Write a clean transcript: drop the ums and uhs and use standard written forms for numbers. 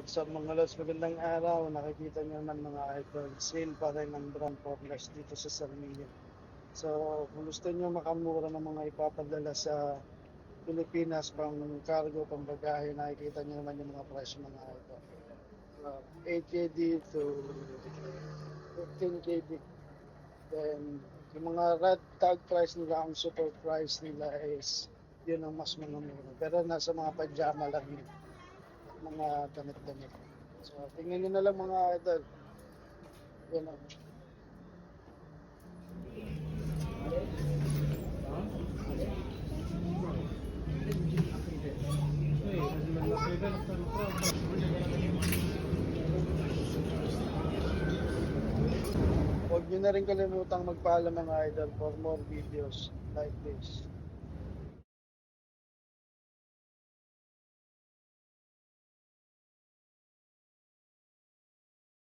What's up mga lods, magandang araw. Nakikita nyo naman mga idol, sale pa rin ng brand formless dito sa Sarmiento. So kung gusto nyo makamura ng mga ipapadala sa Pilipinas pang cargo, pang bagahe, nakikita nyo naman yung mga presyo mga idol. 8KD to 15KD. Then yung mga red tag price nila, ang super price nila is yun ang mas mura. Pero nasa mga pajama lang yun, mga damit-damit. So, tingnan nyo na lang mga idol. Yan o. Huwag nyo na rin kalimutang magpaalam mga idol for more videos like this.